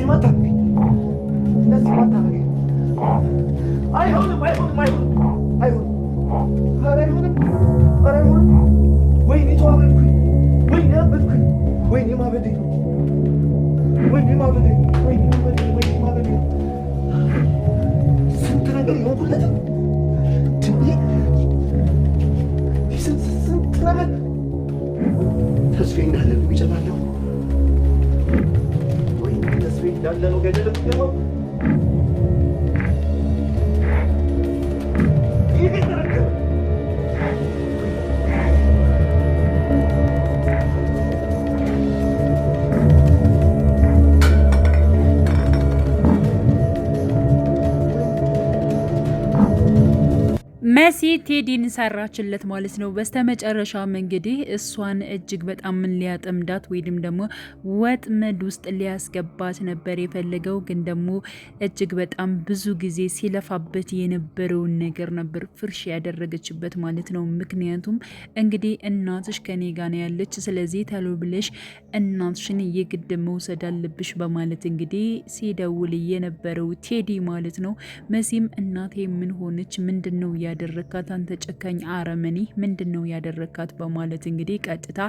እንደዚህ ማታረገኝ እንደዚህ ማታረገኝ አይሆንም አይሆንም አይሆንም አይሆንም ኧረ አይሆንም ኧረ አይሆንም ወይኔ ተዋረድኩኝ ወይኔ አበድኩኝ ወይኔ ማበዴ ወይኔ ማበዴ ወይኔ ማበዴ ወይኔ ማበዴ ስንት ነገር ይሆንኩለት ስንት ነገር ተስፌ እንዳለ ነው የሚጨማለው ወይኔ ተስፌ እንዳለ ነው ገደል የምትገባው መሲ ቴዲን ሰራችለት ማለት ነው። በስተመጨረሻም እንግዲህ እሷን እጅግ በጣም ምን ሊያጠምዳት ወይም ደግሞ ወጥመድ ውስጥ ሊያስገባት ነበር የፈለገው። ግን ደግሞ እጅግ በጣም ብዙ ጊዜ ሲለፋበት የነበረውን ነገር ነበር ፍርሽ ያደረገችበት ማለት ነው። ምክንያቱም እንግዲህ እናትሽ ከኔ ጋር ነው ያለች፣ ስለዚህ ተሎ ብለሽ እናትሽን የግድ መውሰድ አለብሽ በማለት እንግዲህ ሲደውል የነበረው ቴዲ ማለት ነው። መሲም እናቴ ምን ሆነች? ምንድን ነው ያደረካት? አንተ ጨካኝ አረመኔ ምንድን ነው ያደረካት? በማለት እንግዲህ ቀጥታ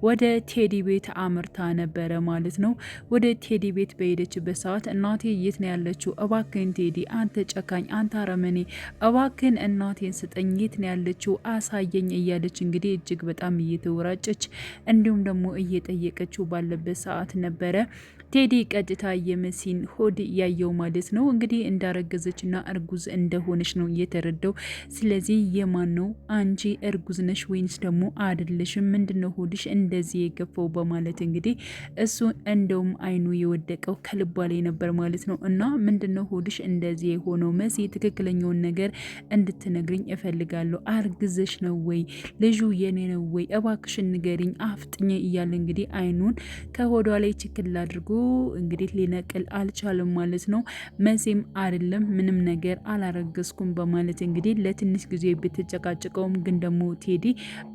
ወደ ቴዲ ቤት አምርታ ነበረ ማለት ነው። ወደ ቴዲ ቤት በሄደችበት ሰዓት እናቴ የት ነው ያለችው? እባክን ቴዲ አንተ ጨካኝ፣ አንተ አረመኔ፣ እባክን እናቴን ስጠኝ፣ የት ነው ያለችው? አሳየኝ እያለች እንግዲህ እጅግ በጣም እየተወራጨች እንዲሁም ደግሞ እየጠየቀችው ባለበት ሰዓት ነበረ ቴዲ ቀጥታ የመሲን ሆድ ያየው ማለት ነው። እንግዲህ እንዳረገዘችና እርጉዝ እንደሆነች ነው እየተረዳው። ስለዚህ የማን ነው? አንቺ እርጉዝ ነሽ ወይንስ ደግሞ አይደለሽም? ምንድነው ሆድሽ እንደዚህ የገፋው? በማለት እንግዲህ እሱ እንደውም አይኑ የወደቀው ከልቧ ላይ ነበር ማለት ነው። እና ምንድነው ሆድሽ እንደዚህ የሆነው? መሲ ትክክለኛውን ነገር እንድትነግርኝ እፈልጋለሁ። አርግዘሽ ነው ወይ? ልጁ የኔ ነው ወይ? እባክሽን ንገሪኝ፣ አፍጥኝ እያለ እንግዲህ አይኑን ከሆዷ ላይ ችክል አድርጎ እንግዲህ ሊነቅል አልቻለም ማለት ነው። መሲም አይደለም ምንም ነገር አላረገዝኩም በማለት እንግዲህ ለትንሽ ጊዜ ብትጨቃጭቀውም ግን ደግሞ ቴዲ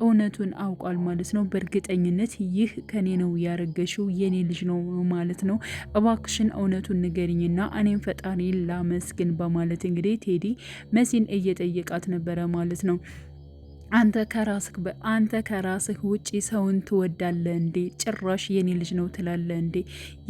እውነቱን አውቋል ማለት ነው። በእርግጠኝነት ይህ ከኔ ነው ያረገሽው፣ የኔ ልጅ ነው ማለት ነው። እባክሽን እውነቱን ንገሪኝና እኔም ፈጣሪ ላመስግን በማለት እንግዲህ ቴዲ መሲን እየጠየቃት ነበረ ማለት ነው። አንተ ከራስህ ውጪ ሰውን ትወዳለህ እንዴ? ጭራሽ የኔ ልጅ ነው ትላለህ እንዴ?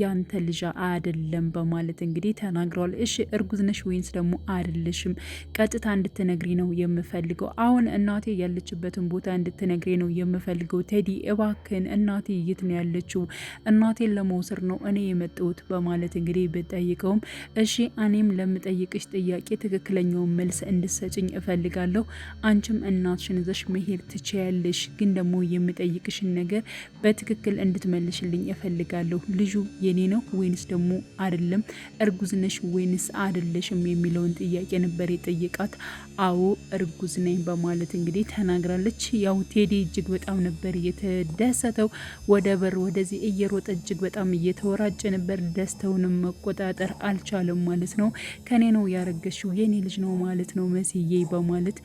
ያንተ ልጅ አይደለም በማለት እንግዲህ ተናግረዋል። እሺ እርጉዝ ነሽ ወይንስ ደግሞ አይደለሽም? ቀጥታ እንድትነግሪ ነው የምፈልገው። አሁን እናቴ ያለችበትን ቦታ እንድትነግሪ ነው የምፈልገው። ቴዲ እባክን እናቴ የት ነው ያለችው? እናቴን ለመውሰድ ነው እኔ የመጣሁት በማለት እንግዲህ ብጠይቀውም እሺ እኔም ለምጠይቅሽ ጥያቄ ትክክለኛውን መልስ እንድሰጭኝ እፈልጋለሁ። አንቺም እናትሽን መሄድ ትችያለሽ፣ ግን ደግሞ የምጠይቅሽን ነገር በትክክል እንድትመልሽልኝ እፈልጋለሁ። ልጁ የኔ ነው ወይንስ ደግሞ አይደለም? እርጉዝ ነሽ ወይንስ አይደለሽም? የሚለውን ጥያቄ ነበር የጠየቃት። አዎ እርጉዝ ነኝ በማለት እንግዲህ ተናግራለች። ያው ቴዲ እጅግ በጣም ነበር የተደሰተው። ወደ በር ወደዚህ እየሮጠ እጅግ በጣም እየተወራጨ ነበር። ደስታውንም መቆጣጠር አልቻለም ማለት ነው። ከኔ ነው ያረገሽው፣ የኔ ልጅ ነው ማለት ነው መስዬ በማለት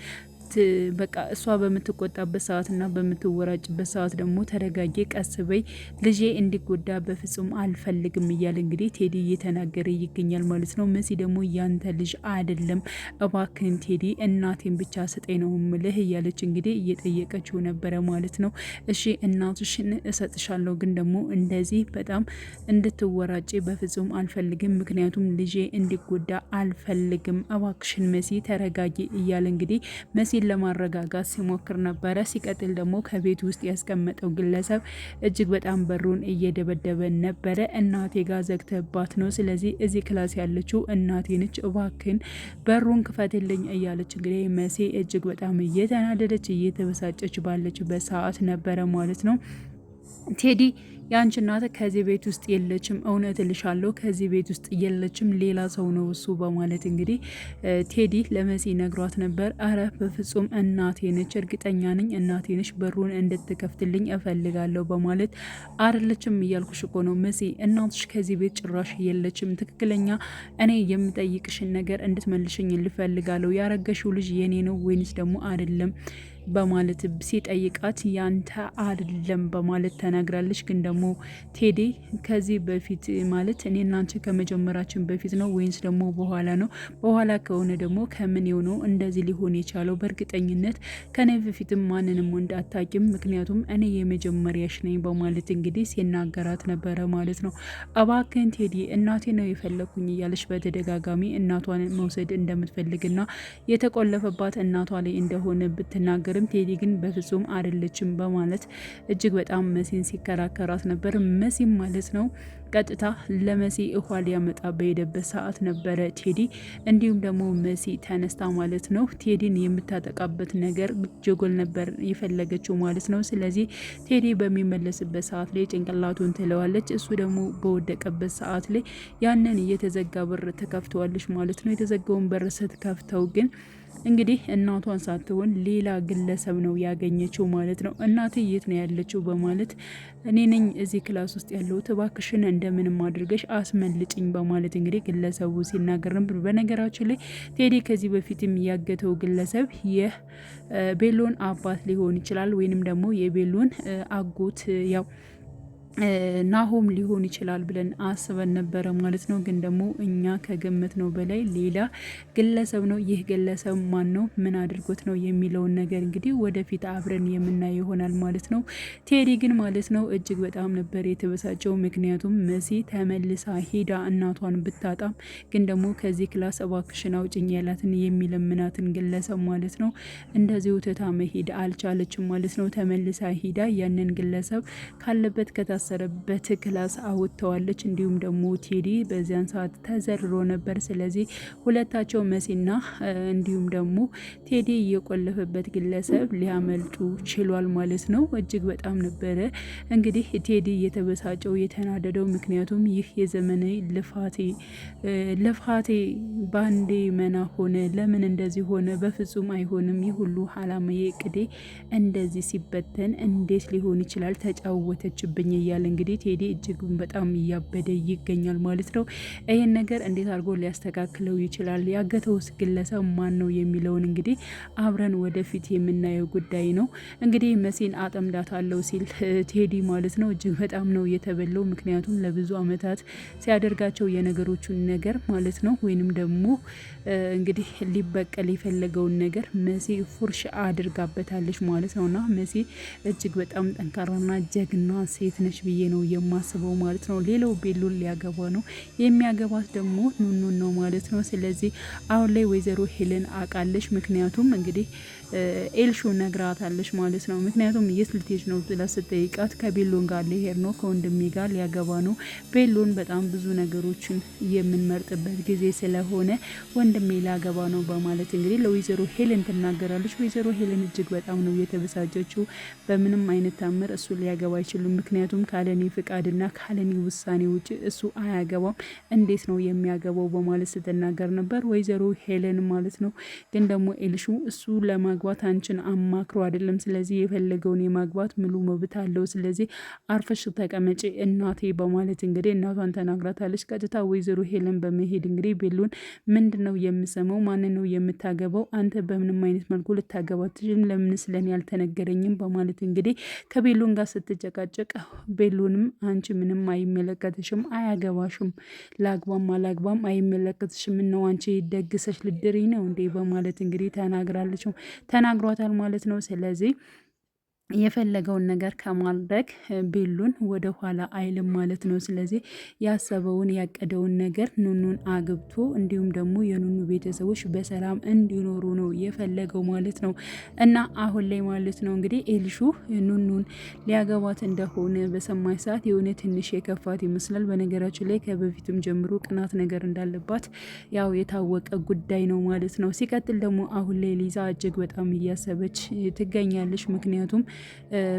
በቃ እሷ በምትቆጣበት ሰዓትና በምትወራጭበት ሰዓት ደግሞ ተረጋጌ፣ ቀስ በይ፣ ልጄ እንዲጎዳ በፍጹም አልፈልግም እያለ እንግዲህ ቴዲ እየተናገረ ይገኛል ማለት ነው። መሲ ደግሞ ያንተ ልጅ አይደለም፣ እባክህን ቴዲ እናቴን ብቻ ስጠኝ ነው ምልህ እያለች እንግዲህ እየጠየቀችው ነበረ ማለት ነው። እሺ እናትሽን እሰጥሻለሁ፣ ግን ደግሞ እንደዚህ በጣም እንድትወራጭ በፍጹም አልፈልግም፣ ምክንያቱም ልጄ እንዲጎዳ አልፈልግም፣ እባክሽን መሲ ተረጋጊ እያለ እንግዲህ መሲ ለማረጋጋት ሲሞክር ነበረ። ሲቀጥል ደግሞ ከቤት ውስጥ ያስቀመጠው ግለሰብ እጅግ በጣም በሩን እየደበደበ ነበረ። እናቴ ጋር ዘግተባት ነው፣ ስለዚህ እዚህ ክላስ ያለችው እናቴ ነች፣ እባክን በሩን ክፈትልኝ እያለች እንግዲህ መሲ እጅግ በጣም እየተናደደች እየተበሳጨች ባለችበት ሰዓት ነበረ ማለት ነው። ቴዲ ያንቺ እናት ከዚህ ቤት ውስጥ የለችም፣ እውነት እልሻለሁ ከዚህ ቤት ውስጥ የለችም፣ ሌላ ሰው ነው እሱ በማለት እንግዲህ ቴዲ ለመሲ ነግሯት ነበር። አረ በፍጹም እናቴ ነች፣ እርግጠኛ ነኝ እናቴ ነች፣ በሩን እንድትከፍትልኝ እፈልጋለሁ በማለት አይደለችም እያልኩሽ እኮ ነው መሲ፣ እናትሽ ከዚህ ቤት ጭራሽ የለችም፣ ትክክለኛ እኔ የምጠይቅሽን ነገር እንድትመልሽኝ ልፈልጋለሁ። ያረገሽው ልጅ የኔ ነው ወይንስ ደግሞ አይደለም? በማለት ሲጠይቃት ያንተ አይደለም በማለት ተናግራለች። ግን ደግሞ ቴዲ ከዚህ በፊት ማለት እኔ እናንተ ከመጀመራችን በፊት ነው ወይንስ ደግሞ በኋላ ነው? በኋላ ከሆነ ደግሞ ከምን የሆነው እንደዚህ ሊሆን የቻለው? በእርግጠኝነት ከኔ በፊትም ማንንም ወንድ አታውቂም፣ ምክንያቱም እኔ የመጀመሪያሽ ነኝ በማለት እንግዲህ ሲናገራት ነበረ ማለት ነው። እባክህን ቴዲ እናቴ ነው የፈለኩኝ እያለች በተደጋጋሚ እናቷን መውሰድ እንደምትፈልግና የተቆለፈባት እናቷ ላይ እንደሆነ ብትናገርም ቴዲ ግን በፍጹም አይደለችም በማለት እጅግ በጣም መሲን ሲከራከራት ነበር። መሲም ማለት ነው ቀጥታ ለመሲ ውሃ ሊያመጣ በሄደበት ሰዓት ነበረ ቴዲ እንዲሁም ደግሞ መሲ ተነስታ ማለት ነው ቴዲን የምታጠቃበት ነገር ጀጎል ነበር የፈለገችው ማለት ነው። ስለዚህ ቴዲ በሚመለስበት ሰዓት ላይ ጭንቅላቱን ትለዋለች። እሱ ደግሞ በወደቀበት ሰዓት ላይ ያንን የተዘጋ በር ትከፍተዋለች ማለት ነው። የተዘጋውን በር ስትከፍተው ግን እንግዲህ እናቷን ሳትሆን ሌላ ግለሰብ ነው ያገኘችው ማለት ነው። እናቴ የት ነው ያለችው በማለት እኔ ነኝ እዚህ ክላስ ውስጥ ያለሁት እባክሽን እንደምንም አድርገሽ አስመልጭኝ በማለት እንግዲህ ግለሰቡ ሲናገር ነበር። በነገራችን ላይ ቴዲ ከዚህ በፊትም ያገተው ግለሰብ የቤሎን አባት ሊሆን ይችላል ወይንም ደግሞ የቤሎን አጎት ያው ናሆም ሊሆን ይችላል ብለን አስበን ነበረ ማለት ነው። ግን ደግሞ እኛ ከገመት ነው በላይ ሌላ ግለሰብ ነው። ይህ ግለሰብ ማን ነው? ምን አድርጎት ነው የሚለውን ነገር እንግዲህ ወደፊት አብረን የምናየው ይሆናል ማለት ነው። ቴዲ ግን ማለት ነው እጅግ በጣም ነበር የተበሳጨው። ምክንያቱም መሲ ተመልሳ ሄዳ እናቷን ብታጣም ግን ደግሞ ከዚህ ክላስ እባክሽን አውጭኝ ያላትን የሚለምናትን ግለሰብ ማለት ነው እንደዚሁ ትታ መሄድ አልቻለችም ማለት ነው። ተመልሳ ሄዳ ያንን ግለሰብ ካለበት ከታሰረበት ክላስ አውጥተዋለች። እንዲሁም ደግሞ ቴዲ በዚያን ሰዓት ተዘርሮ ነበር። ስለዚህ ሁለታቸው መሲና እንዲሁም ደግሞ ቴዲ የቆለፈበት ግለሰብ ሊያመልጡ ችሏል ማለት ነው። እጅግ በጣም ነበረ እንግዲህ ቴዲ የተበሳጨው የተናደደው። ምክንያቱም ይህ የዘመኔ ልፋቴ ባንዴ መና ሆነ፣ ለምን እንደዚህ ሆነ? በፍጹም አይሆንም። ይህ ሁሉ አላማዬ እቅዴ እንደዚህ ሲበተን እንዴት ሊሆን ይችላል? ተጫወተችብኝ እያለ እንግዲህ ቴዲ እጅግ በጣም እያበደ ይገኛል ማለት ነው። ይህን ነገር እንዴት አድርጎ ሊያስተካክለው ይችላል? ያገተውስ ግለሰብ ማን ነው የሚለውን እንግዲህ አብረን ወደፊት የምናየው ጉዳይ ነው። እንግዲህ መሲን አጠምዳታለሁ ሲል ቴዲ ማለት ነው እጅግ በጣም ነው የተበለው። ምክንያቱም ለብዙ አመታት ሲያደርጋቸው የነገሮቹን ነገር ማለት ነው ወይንም ደግሞ እንግዲህ ሊበቀል የፈለገውን ነገር መሲ ፉርሽ አድርጋበታለች ማለት ነውና መሲ እጅግ በጣም ጠንካራና ጀግና ሴት ነች ብዬ ነው የማስበው ማለት ነው። ሌላው ቤሎን ሊያገባ ነው። የሚያገባት ደግሞ ኑኑን ነው ማለት ነው። ስለዚህ አሁን ላይ ወይዘሮ ሄለን አውቃለች። ምክንያቱም እንግዲህ ኤልሹ ነግራታለች ማለት ነው። ምክንያቱም የት ልትሄጂ ነው ብላ ስትጠይቃት ከቤሎን ጋር ሊሄድ ነው፣ ከወንድሜ ጋር ሊያገባ ነው። ቤሎን በጣም ብዙ ነገሮችን የምንመርጥበት ጊዜ ስለሆነ ወንድሜ ሊያገባ ነው በማለት እንግዲህ ለወይዘሮ ሄለን ትናገራለች። ወይዘሮ ሄለን እጅግ በጣም ነው የተበሳጨችው። በምንም አይነት ታምር እሱ ሊያገባ አይችልም። ምክንያቱም ካለኔ ፍቃድና ካለኔ ውሳኔ ውጭ እሱ አያገባም፣ እንዴት ነው የሚያገባው በማለት ስትናገር ነበር ወይዘሮ ሄለን ማለት ነው። ግን ደግሞ ኤልሹ እሱ ለማግባት አንቺን አማክሮ አይደለም፣ ስለዚህ የፈለገውን የማግባት ሙሉ መብት አለው፣ ስለዚህ አርፈሽ ተቀመጪ እናቴ በማለት እንግዲህ እናቷን ተናግራታለች። ቀጥታ ወይዘሮ ሄለን በመሄድ እንግዲህ ቤሎን ምንድን ነው የምሰማው? ማንን ነው የምታገባው? አንተ በምንም አይነት መልኩ ልታገባ ትችልም፣ ለምን ስለኔ ያልተነገረኝም በማለት እንግዲህ ከቤሎን ጋር ስትጨቃጨቅ ቤሎንም አንቺ ምንም አይመለከትሽም፣ አያገባሽም፣ ላግባም አላግባም አይመለከትሽም፣ ነው አንቺ ደግሰሽ ልድሪ ነው እንዴ በማለት እንግዲህ ተናግሯታል ማለት ነው። ስለዚህ የፈለገውን ነገር ከማድረግ ቤሎን ወደ ኋላ አይልም ማለት ነው። ስለዚህ ያሰበውን ያቀደውን ነገር ኑኑን አግብቶ እንዲሁም ደግሞ የኑኑ ቤተሰቦች በሰላም እንዲኖሩ ነው የፈለገው ማለት ነው። እና አሁን ላይ ማለት ነው እንግዲህ ኤልሹ ኑኑን ሊያገባት እንደሆነ በሰማች ሰዓት የሆነ ትንሽ የከፋት ይመስላል። በነገራችን ላይ ከበፊትም ጀምሮ ቅናት ነገር እንዳለባት ያው የታወቀ ጉዳይ ነው ማለት ነው። ሲቀጥል ደግሞ አሁን ላይ ሊዛ እጅግ በጣም እያሰበች ትገኛለች። ምክንያቱም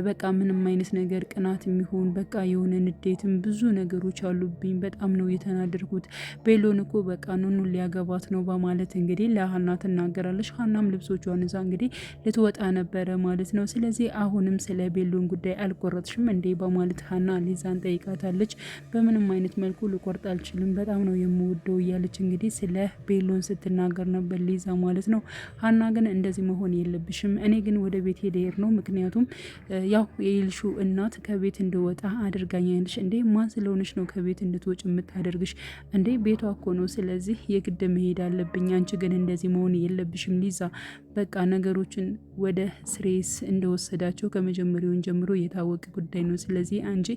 በቃ ምንም አይነት ነገር ቅናት የሚሆን በቃ የሆነ ንዴትም ብዙ ነገሮች አሉብኝ። በጣም ነው የተናደድኩት። ቤሎን እኮ በቃ ኑኑ ሊያገባት ነው በማለት እንግዲህ ለሀና ትናገራለች። ሀናም ልብሶቿን እዛ እንግዲህ ልትወጣ ነበረ ማለት ነው። ስለዚህ አሁንም ስለ ቤሎን ጉዳይ አልቆረጥሽም እንዴ በማለት ሀና ሊዛን ጠይቃታለች። በምንም አይነት መልኩ ልቆርጥ አልችልም፣ በጣም ነው የምወደው እያለች እንግዲህ ስለ ቤሎን ስትናገር ነበር ሊዛ ማለት ነው። ሀና ግን እንደዚህ መሆን የለብሽም፣ እኔ ግን ወደ ቤት ሄደር ነው ምክንያቱም ያው የይልሹ እናት ከቤት እንድወጣ አድርጋኛለች። እንዴ ማን ስለሆነች ነው ከቤት እንድትወጭ የምታደርግሽ እንዴ? ቤቷ እኮ ነው፣ ስለዚህ የግድ መሄድ አለብኝ። አንቺ ግን እንደዚህ መሆን የለብሽም ሊዛ። በቃ ነገሮችን ወደ ስሬስ እንደወሰዳቸው ከመጀመሪያውን ጀምሮ የታወቀ ጉዳይ ነው። ስለዚህ አንቺ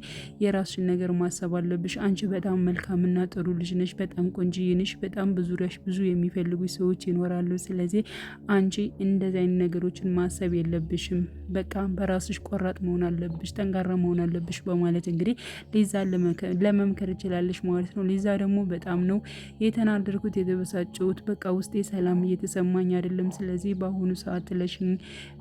የራስሽን ነገር ማሰብ አለብሽ። አንቺ በጣም መልካምና ጥሩ ልጅ ነሽ፣ በጣም ቆንጅዬ ነሽ፣ በጣም በዙሪያሽ ብዙ የሚፈልጉ ሰዎች ይኖራሉ። ስለዚህ አንቺ እንደዚህ አይነት ነገሮችን ማሰብ የለብሽም። በቃ በራስሽ ቆራጥ መሆን አለብሽ፣ ጠንካራ መሆን አለብሽ በማለት እንግዲህ ሊዛ ለመምከር ይችላለች ማለት ነው። ሊዛ ደግሞ በጣም ነው የተናደርኩት፣ የተበሳጨሁት፣ በቃ ውስጤ ሰላም እየተሰማኝ አይደለም። ስለዚህ በአሁኑ ሰዓት ለሽኝ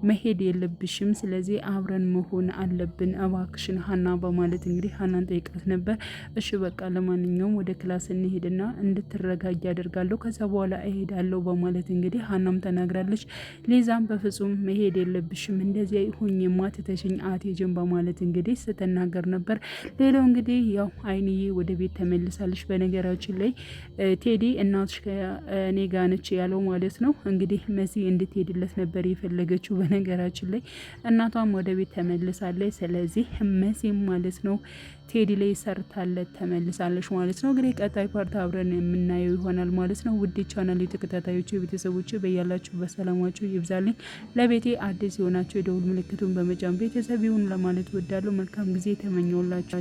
መሄድ የለብሽም፣ ስለዚህ አብረን መሆን አለብን እባክሽን ሀና በማለት እንግዲህ ሀናን ጠይቃት ነበር። እሺ በቃ ለማንኛውም ወደ ክላስ እንሄድና እንድትረጋጊ አደርጋለሁ፣ ከዛ በኋላ እሄዳለሁ በማለት እንግዲህ ሀናም ተናግራለች። ሊዛም በፍጹም መሄድ የለብሽም እንደዚህ ሁኝማ ትተሽኝ አትሄጂም በማለት እንግዲህ ስትናገር ነበር። ሌላው እንግዲህ ያው አይንዬ ወደ ቤት ተመልሳለች። በነገራችን ላይ ቴዲ እናትሽ ከኔ ጋር ነች ያለው ማለት ነው። እንግዲህ መሲ እንድትሄድለት ነበር የፈለገችው። በነገራችን ላይ እናቷም ወደ ቤት ተመልሳለች። ስለዚህ መሲም ማለት ነው ቴዲ ላይ ሰርታለት ተመልሳለች ማለት ነው። እንግዲህ ቀጣይ ፓርት አብረን የምናየው ይሆናል ማለት ነው። ውድ ቻናል የተከታታዮች ቤተሰቦች በያላችሁ በሰላማችሁ ይብዛልኝ። ለቤቴ አዲስ የሆናችሁ የደውል ምልክቱን በመጫን ቤተሰብ ይሁን ለማለት ወዳለሁ። መልካም ጊዜ ተመኘውላችሁ።